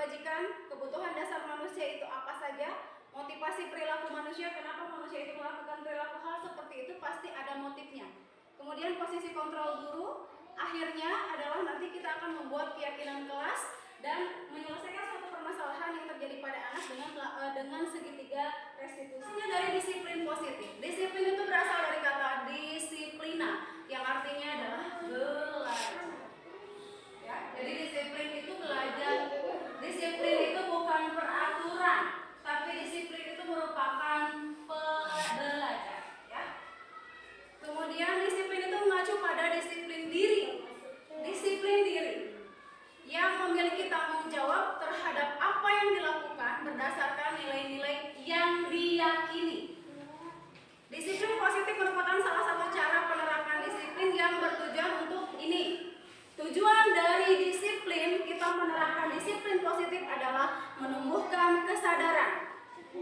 kebajikan, kebutuhan dasar manusia itu apa saja, motivasi perilaku manusia, kenapa manusia itu melakukan perilaku hal seperti itu, pasti ada motifnya. Kemudian posisi kontrol guru, akhirnya adalah nanti kita akan membuat keyakinan kelas dan menyelesaikan suatu permasalahan yang terjadi pada anak dengan segitiga restitusinya dari disiplin positif. Disiplin itu berasal dari kata disiplina yang artinya adalah belajar. Ya, jadi disiplin itu belajar. Disiplin itu bukan peraturan, tapi disiplin itu merupakan pembelajaran. Ya. Kemudian disiplin itu mengacu pada disiplin diri. Disiplin diri yang memiliki tanggung jawab terhadap apa yang dilakukan berdasarkan nilai-nilai yang diyakini. Disiplin positif merupakan salah satu cara penerapan disiplin yang bertujuan untuk ini. Tujuan dari disiplin, kita menerapkan disiplin positif adalah menumbuhkan kesadaran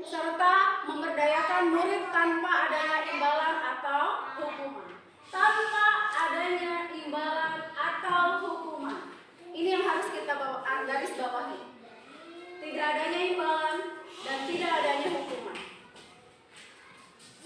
serta memberdayakan murid tanpa adanya imbalan atau hukuman. Tanpa adanya imbalan atau hukuman. Ini yang harus kita garis bawahi. Tidak adanya imbalan dan tidak adanya hukuman.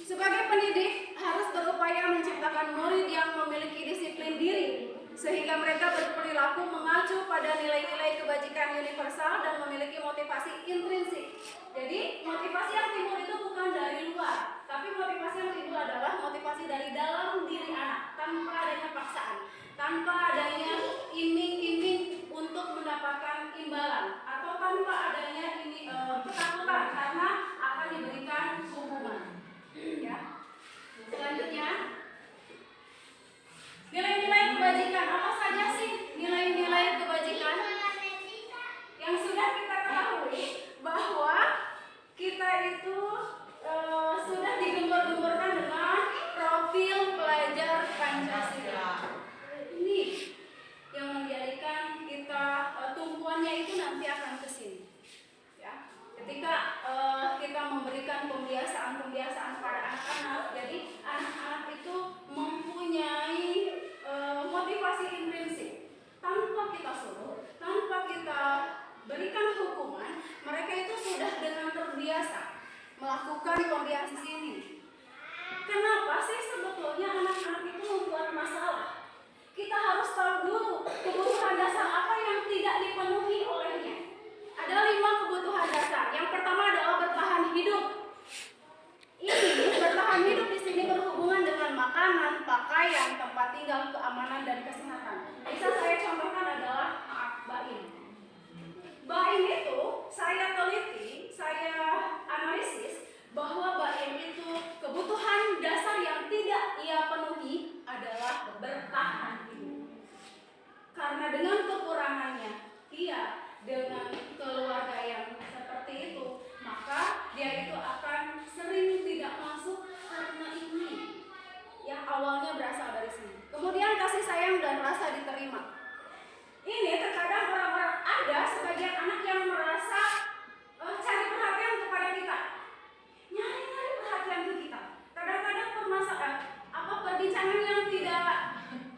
Sebagai pendidik harus berupaya menciptakan murid yang memiliki disiplin diri sehingga mereka berperilaku mengacu pada nilai-nilai kebajikan universal dan memiliki motivasi intrinsik. Jadi motivasi yang timbul itu bukan dari luar, tapi motivasi yang timbul adalah motivasi dari dalam diri anak, tanpa adanya paksaan, tanpa adanya iming-iming untuk mendapatkan imbalan, atau tanpa adanya ketakutan karena akan diberikan hukuman. Ya. Selanjutnya, nilai-nilai kebajikan. Apa saja sih nilai-nilai kebajikan? Yang sudah kita ketahui bahwa kita itu sudah digembur-gemburkan dengan profil pelajar Pancasila. Ini yang menjadikan kita tumpuannya itu nanti akan ke sini. Ya. Ketika kita memberikan pembiasaan pada anak-anak, jadi anak-anak itu mempunyai motivasi intrinsik. Tanpa kita suruh, tanpa kita berikan hukuman, mereka itu sudah dengan terbiasa melakukan pembiasaan ini. Kenapa sih sebetulnya anak-anak itu membuat masalah? Kita harus tahu dulu kebutuhan dasar apa yang tidak dipenuhi olehnya. Ada 5 kebutuhan dasar. Yang pertama adalah bertahan hidup. Ini bertahan hidup di sini berhubungan dengan makanan, pakaian, tempat tinggal, keamanan dan kesehatan. Bisa saya contohkan adalah baim. Baim itu saya teliti, saya analisis bahwa baim itu kebutuhan dasar yang tidak ia penuhi adalah bertahan hidup. Karena dengan kekurangannya, ia dengan keluarga yang seperti itu, maka dia itu akan sering tidak masuk karena ini yang awalnya berasal dari sini. Kemudian kasih sayang dan rasa diterima. Ini terkadang orang-orang ada sebagian anak yang merasa cari perhatian kepada kita, nyari perhatian ke kita. Kadang-kadang permasalahan perbincangan yang tidak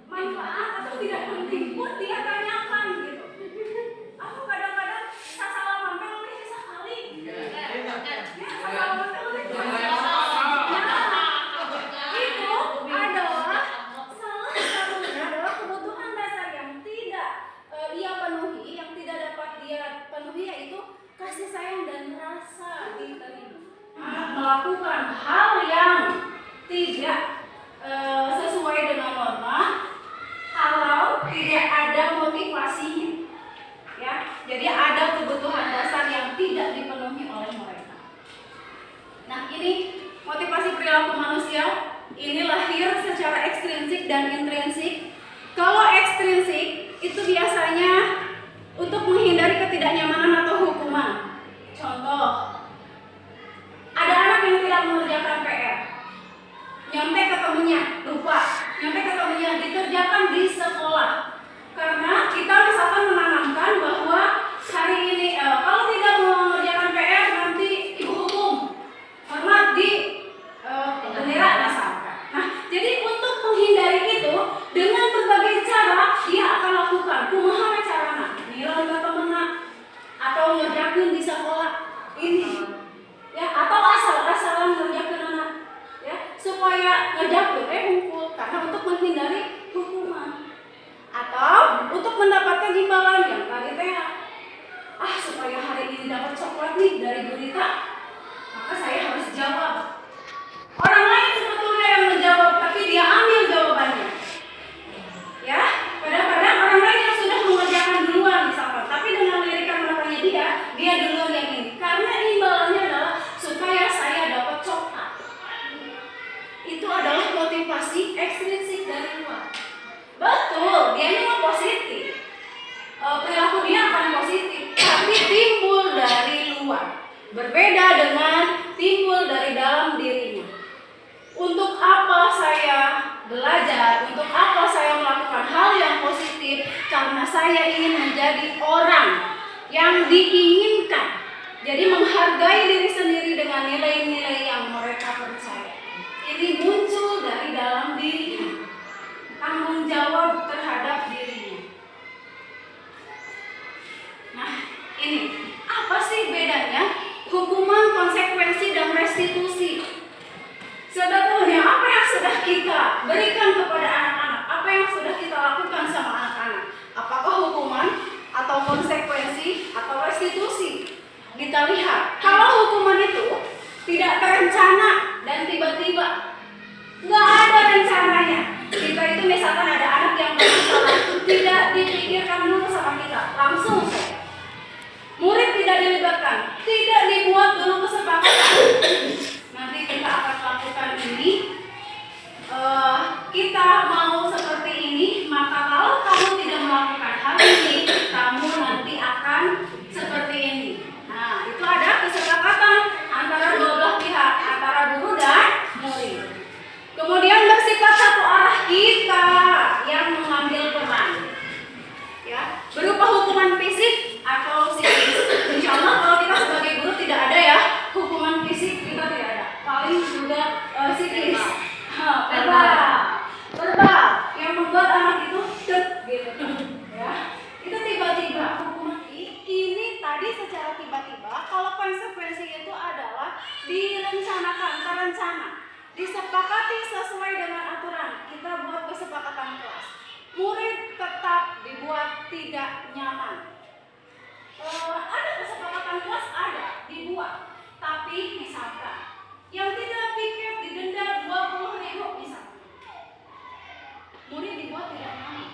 manfaat atau tidak penting pun dia tanyakan gitu. Aku kadang-kadang sasalaman kan udah sekali. Sasalaman kan udah itu adalah salah satunya adalah kebutuhan dasar yang tidak ia penuhi, yang tidak dapat dia penuhi, yaitu kasih sayang dan rasa diterima. Melakukan hal yang tidak sesuai dengan norma kalau tidak ada motivasinya. Ya, jadi ada kebutuhan dasar yang tidak dipenuhi oleh mereka. Nah, ini motivasi perilaku manusia ini lahir secara ekstrinsik dan intrinsik. Kalau ekstrinsik itu biasanya untuk menghindari ketidaknyamanan atau hukuman. Contoh, ada anak yang tidak mengerjakan PR. Nyampe ketemunya, lupa. Nyampe ketemunya dikerjakan di sekolah. Karena kita misalkan menanamkan bahwa hari ini hari ini dapat coklat nih dari Bu Rita, maka saya harus jawab. Orang lain sebetulnya yang menjawab, tapi dia ambil jawabannya. Ya, kadang-kadang orang lain yang sudah mengerjakan duluan misalkan, tapi dengan lirikan matanya dia duluan yang ini. Karena imbalannya adalah supaya saya dapat coklat. Itu adalah motivasi ekstrinsik dari luar. Betul, dia memang positif. Perilaku dia akan positif, tapi timbul dari luar. Berbeda dengan timbul dari dalam dirinya. Untuk apa saya belajar? Untuk apa saya melakukan hal yang positif? Karena saya ingin menjadi orang yang diinginkan. Jadi menghargai diri sendiri dengan nilai-nilai yang mereka percaya. Ini muncul dari dalam dirinya. Tanggung jawab terhadap dirinya. Nah, ini apa sih bedanya hukuman, konsekuensi, dan restitusi? Sebetulnya apa yang sudah kita berikan kepada anak-anak, apa yang sudah kita lakukan sama anak-anak, apakah hukuman atau konsekuensi atau restitusi? Kita lihat, kalau hukuman itu tidak terencana dan tiba-tiba, nggak ada rencananya. Kita itu misalkan ada anak yang bersalah, tidak dipikirkan dulu sama kita, langsung saja. Murid tidak dilibatkan, tidak dibuat dulu kesepakatan. Nanti kita akan lakukan ini, kita mau seperti ini, maka kalau kamu tidak melakukan hal ini, kamu nanti akan seperti ini. Nah, itu ada kesepakatan antara dua belah pihak, antara guru dan murid. Kemudian bersifat satu arah, kita yang mengambil peran, ya, berupa hukuman fisik atau psikis. Insya Allah kalau kita sebagai guru tidak ada ya hukuman fisik, kita tidak ada. Paling juga psikis, verbal yang membuat anak itu gitu, ya. Itu tiba-tiba hukuman ini tadi secara tiba-tiba. Kalau konsekuensi itu adalah direncanakan, terencana, disepakati sesuai dengan aturan. Kita buat kesepakatan kelas. Murid tetap dibuat tidak nyaman. Ada kesepakatan kelas, ada dibuat. Tapi misalkan yang tidak piket didenda 20.000 misalkan. Murid dibuat tidak nyaman.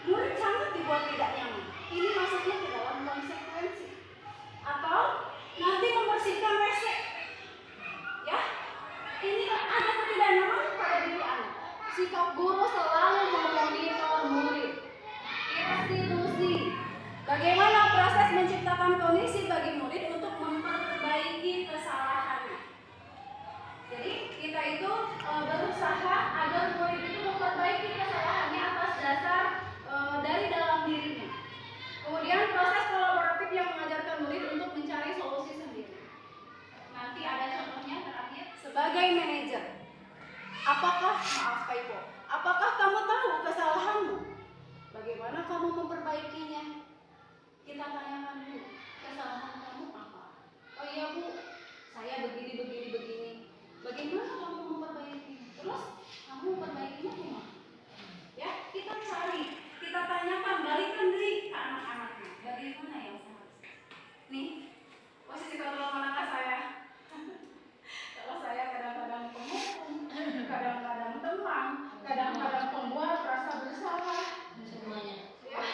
Murid sangat dibuat tidak nyaman. Ini masuknya ke dalam konsekuensi. Atau nanti membersihkan WC. Ya, ini ada ketidaknyamanan pada diri anak. Sikap guru selalu memonitor murid. Restitusi. Bagaimana proses menciptakan kondisi bagi murid untuk memperbaiki kesalahannya. Jadi kita itu berusaha agar murid itu memperbaiki kesalahannya atas dasar dari dalam dirinya. Kemudian proses kolaboratif yang mengajarkan murid untuk mencari solusi sendiri. Nanti ada contohnya terakhir. Sebagai manajer, apakah kamu tahu kesalahanmu? Bagaimana kamu memperbaikinya? Kita tanyakan dulu, kesalahan kamu apa? Oh iya Bu, saya begini. Bagaimana kamu memperbaikinya? Terus kamu memperbaikinya gimana? Ya, kita cari, kita tanyakan, balikan diri ke anak-anaknya. Bagaimana yang seharusnya? Nih, posisi kontrol manakah saya? Kalau saya kadang-kadang pemukul, kadang-kadang teman, kadang-kadang pembuat rasa bersalah. Semuanya. Ya.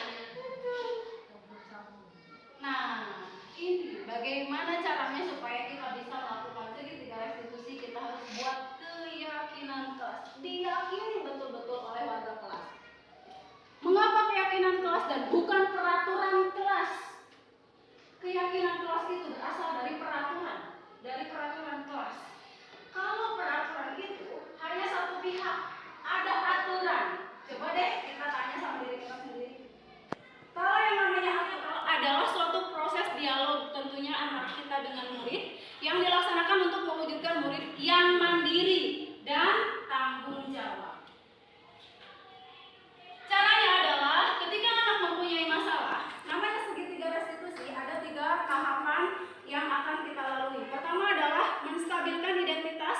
Nah, ini bagaimana caranya supaya kita bisa melakukan segitiga restitusi? Kita harus buat keyakinan kelas, diyakini betul-betul oleh warga kelas. Mengapa keyakinan kelas dan bukan peraturan kelas? Keyakinan kelas itu berasal dari peraturan kelas. Kalau peraturan itu hanya satu pihak, ada aturan. Coba deh kita tanya sama diri kita sendiri. Kalau yang namanya aturan adalah suatu proses dialog tentunya antara kita dengan murid yang dilaksanakan untuk mewujudkan murid yang mandiri dan tanggung jawab. Caranya adalah ketika anak mempunyai masalah, namanya segitiga restitusi, ada 3 tahapan yang akan kita lalui. Pertama adalah menstabilkan identitas,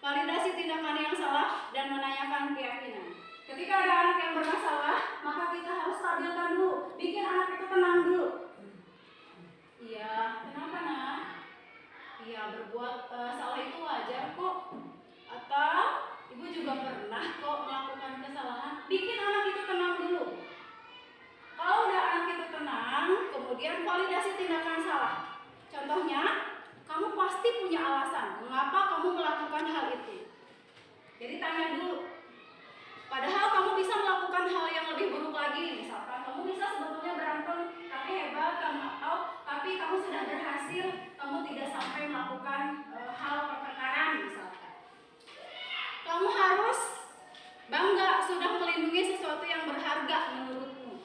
validasi tindakan yang salah, dan menanyakan keyakinan. Ketika ada anak yang bermasalah, maka kita harus stabilkan dulu, bikin anak itu tenang dulu. semuanya, berbuat salah itu wajar kok. Atau ibu juga pernah kok melakukan kesalahan. Bikin anak itu tenang dulu. Kalau udah anak itu tenang, kemudian validasi tindakan salah. Contohnya, kamu pasti punya alasan mengapa kamu melakukan hal itu. Jadi tanya dulu. Padahal kamu bisa melakukan hal yang lebih buruk lagi. Misalkan kamu bisa sebetulnya berantem, tapi hebat kamu, atau tapi kamu sudah berhasil, kamu tidak sampai melakukan hal pertengkaran misalkan. Kamu harus bangga sudah melindungi sesuatu yang berharga menurutmu.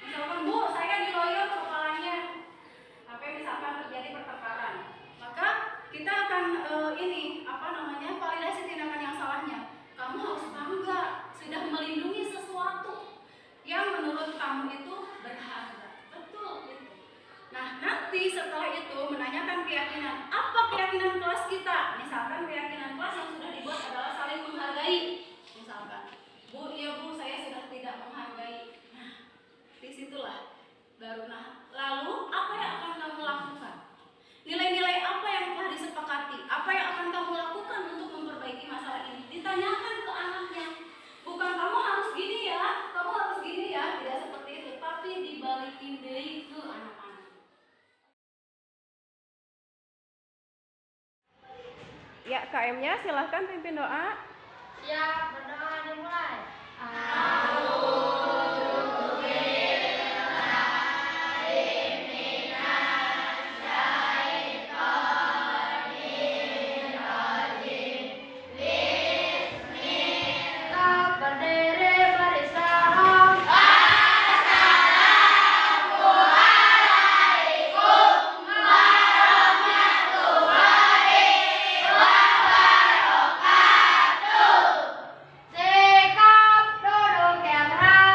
Misalkan, Bu, saya diloyor kepalanya, tapi misalkan terjadi pertengkaran, maka kita akan validasi tindakan yang salahnya. Kamu harus bangga sudah melindungi sesuatu yang menurut kamu itu berharga. Betul gitu. Nah, nanti setelah itu menanyakan keyakinan. Apa keyakinan kelas kita? Misalkan keyakinan kelas yang sudah dibuat adalah saling menghargai. Misalkan, Bu, iya Bu, saya sudah tidak menghargai. Nah, disitulah baru. Lalu apa yang akan kamu lakukan? Nilai-nilai apa yang telah disepakati? Apa yang akan kamu lakukan untuk memperbaiki masalah ini? Ditanyakan ke anaknya. Bukan kamu harus gini ya, kamu harus gini ya, tidak seperti itu, tapi dibalikin deh ke anak-anak. Ya, KM-nya silahkan pimpin doa. Siap, berdoa dimulai. Sikap duduk yang rapi.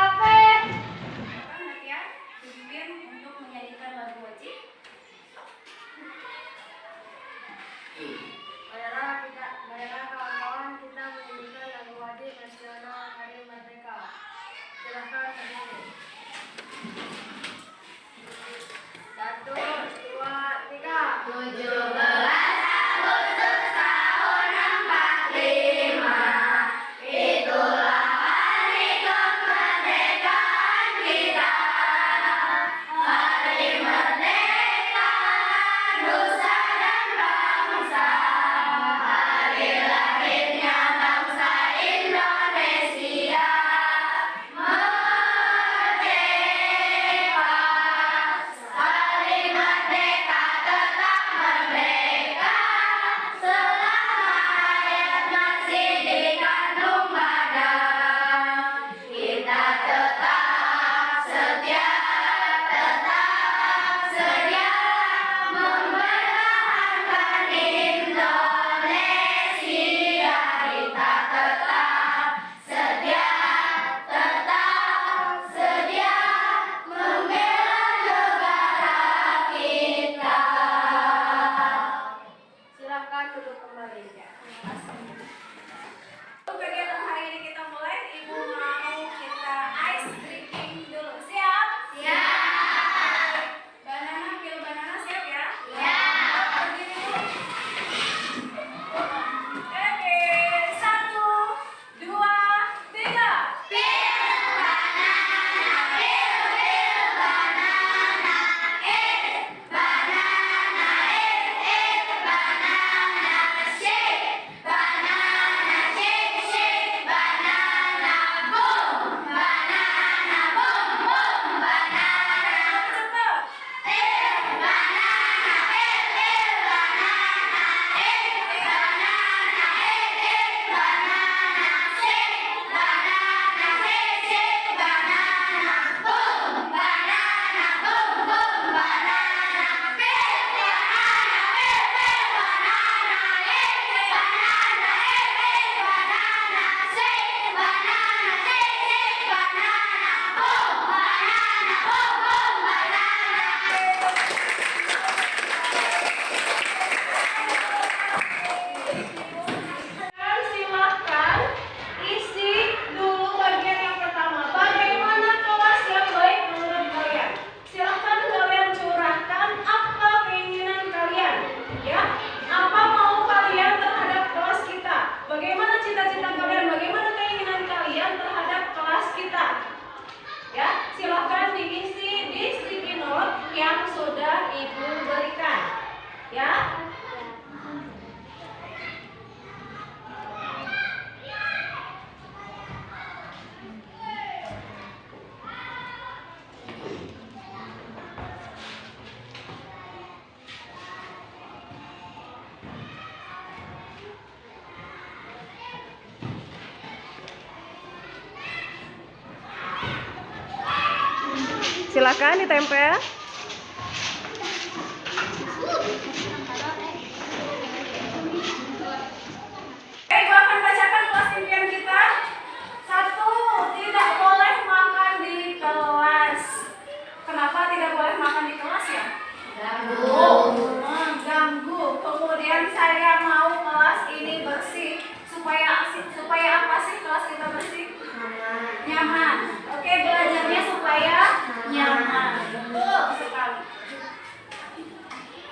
Silakan ditempel. Gue akan bacakan kelas impian kita. 1, tidak boleh makan di kelas. Kenapa tidak boleh makan di kelas ya? Mengganggu. Kemudian saya mau kelas ini bersih. Supaya apa sih kelas kita bersih? Nyaman. Oke, belajarnya supaya nyaman. Betul sekali.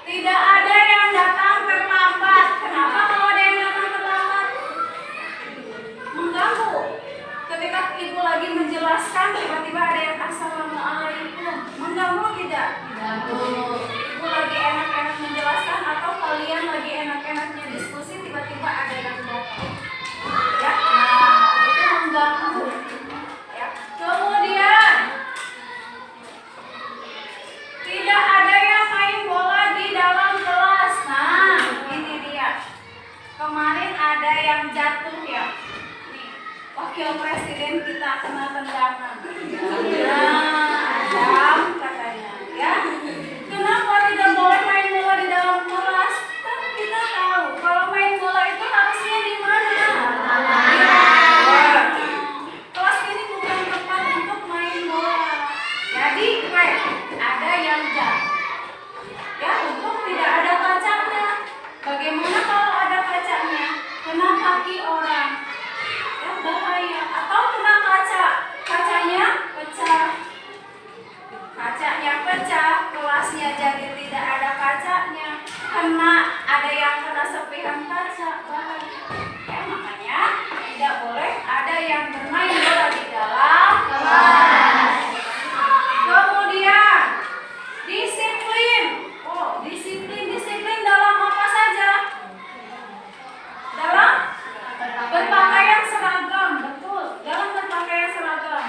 Tidak ada yang datang terlambat. Kenapa kalau ada yang datang terlambat? Mengganggu. Ketika ibu lagi menjelaskan, tiba-tiba ada yang assalamualaikum. Mengganggu tidak? Ibu lagi enak-enak menjelaskan atau kalian lagi enak-enaknya diskusi, tiba-tiba ada yang datang. Ya, itu mengganggu. Ya. Kemudian tidak ada yang main bola di dalam kelas. Nah, ini dia. Kemarin ada yang jatuh ya. Nih, wakil presiden kita kena tendangan. Adam katanya, ya. Kenapa tidak boleh main bola di dalam kelas? Kan kita tahu kalau main bola itu harusnya di mana? Kelas ini bukan tempat untuk main bola. Jadi, ada yang jatuh. Ya, untung tidak ada kacanya. Bagaimana kalau ada kacanya? Kena kaki orang. Ya, bahaya. Atau kena kaca. Kacanya pecah. Kacanya pecah, kelasnya jadi tidak ada kacanya. Ada yang kena serpihan kaca, bahaya. Ya, makanya tidak boleh ada yang bermain bola di dalam kelas. Kemudian disiplin. Oh, disiplin dalam apa saja? Dalam berpakaian seragam, betul. Dalam berpakaian seragam.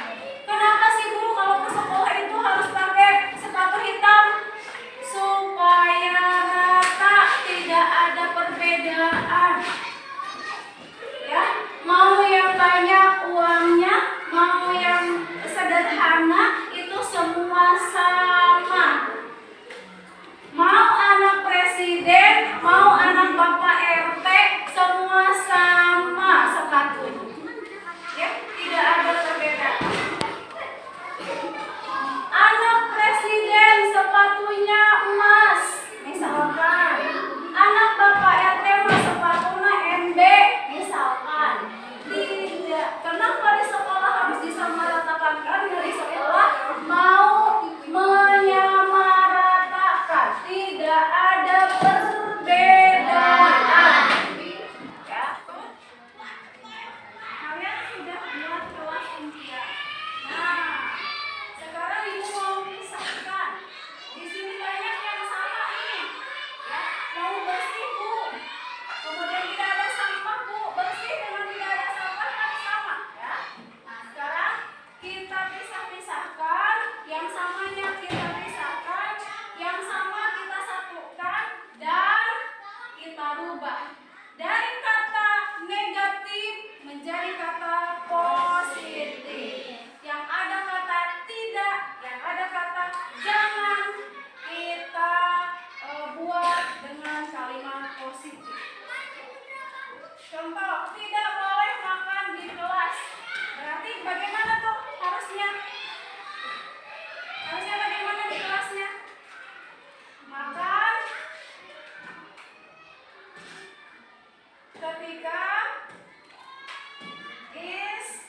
Kenapa sih Bu kalau ke sekolah itu harus pakai sepatu hitam? Supaya rata, tidak ada perbedaan. Ya, mau yang banyak uangnya, mau yang sederhana, itu semua sama. Mau anak presiden, mau anak bapak RT, semua sama sepatunya. Ya, tidak ada perbedaan. Anak presiden sepatunya emas, misalkan. Anak bapak RT mah sepatunya MB, misalkan. Tidak. Kenapa di sekolah harus disamaratakan? Karena di sekolah mau menyamaratakan, tidak ada perbedaan. Ya. Kalian sudah buat kelas impian. Nah, sekarang ibu mau pisahkan. Di sini banyak yang sama nih. Ya, mau bersih Bu. Kemudian tidak ada sampah Bu. Bersih dengan tidak ada sampah kan sama, ya. Nah, sekarang kita pisahkan. Yang samanya kita pisahkan, yang sama kita satukan dan kita rubah. Dari kata negatif menjadi kata positif. Yang ada kata tidak, yang ada kata jangan, kita buat dengan kalimat positif. Contoh, tidak boleh makan di kelas. Berarti bagaimana tuh harusnya? Harusnya bagaimana di kelasnya? Makan ketika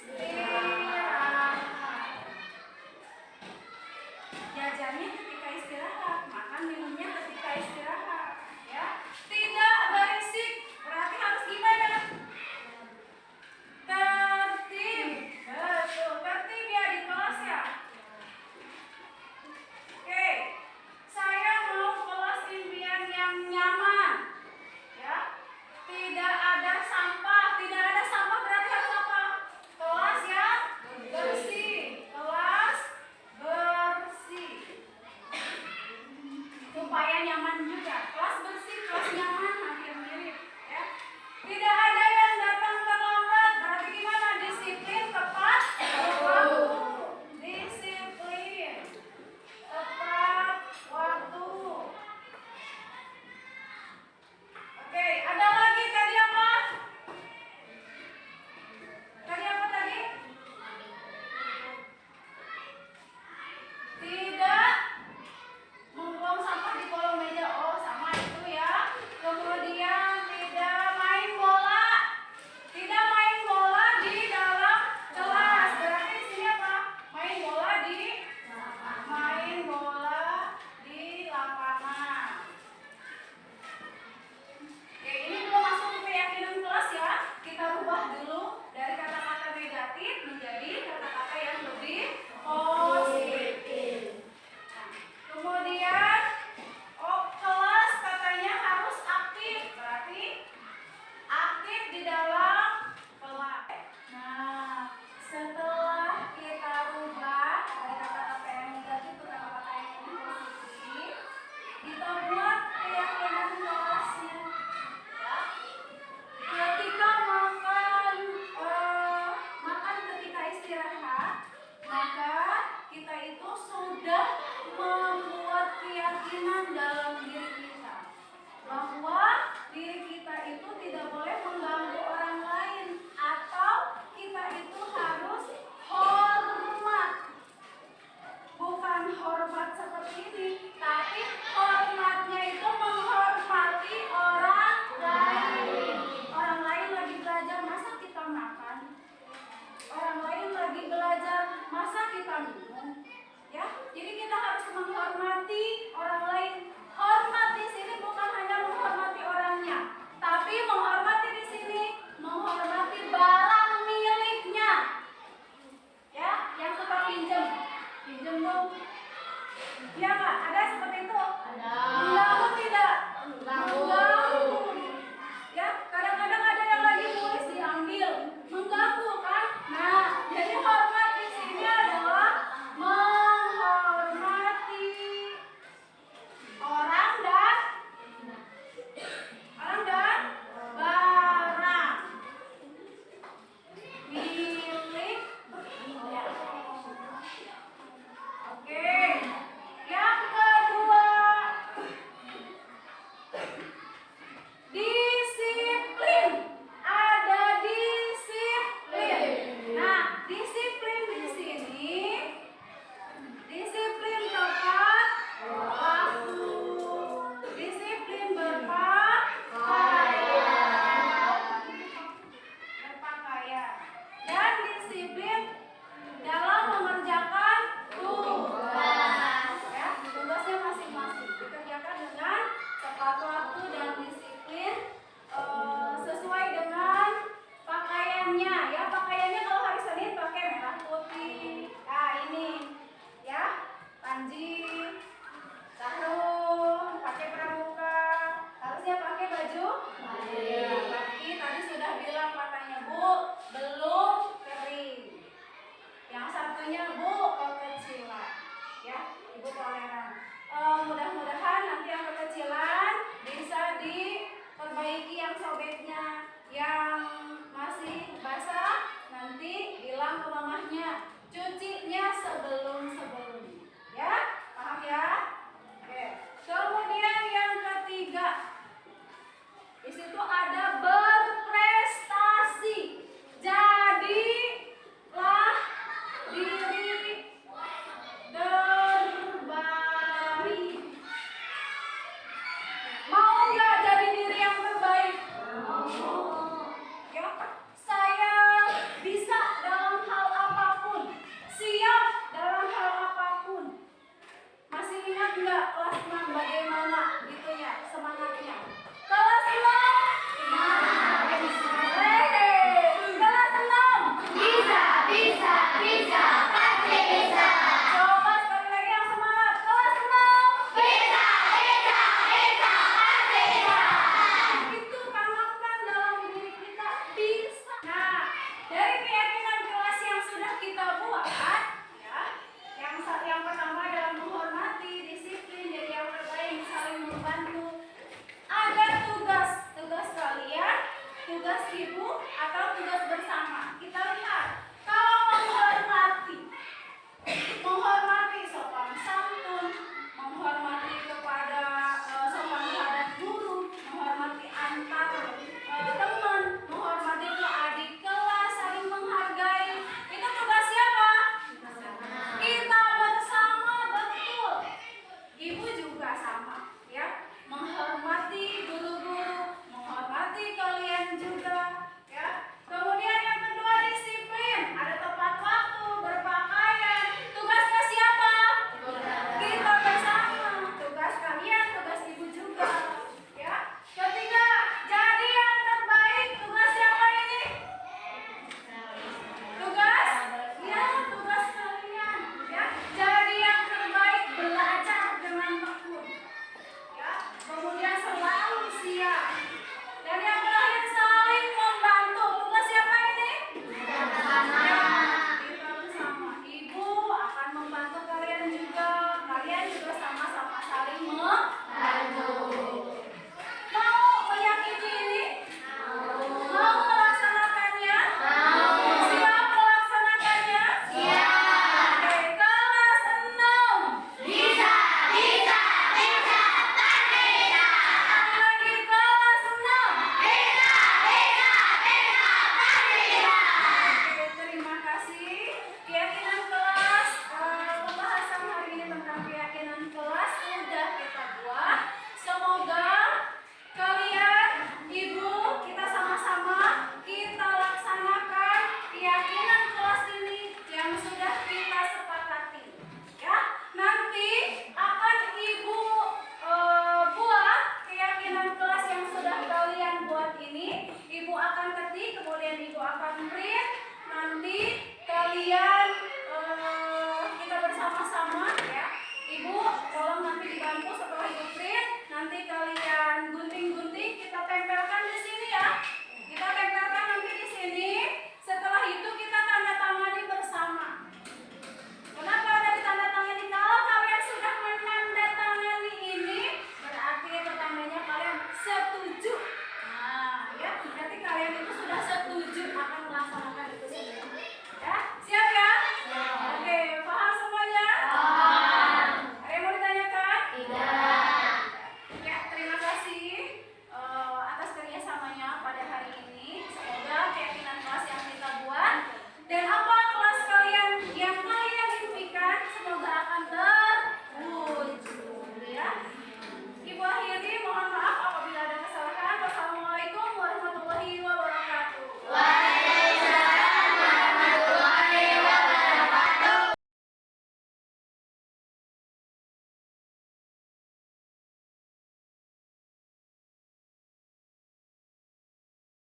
istirahat. Jajannya ketika istirahat, makan minumnya ketika istirahat, ya. Tidak berisik, berarti harus gimana? Tertib. Betul, tertib ya di kelas ya. Oke. Saya mau kelas impian yang nyaman. Ya. Tidak ada sampah, berarti harus apa? Kelas yang bersih. Kelas bersih. Supaya nyaman juga. Kelas bersih, kelas nyaman, hampir mirip, ya. Tidak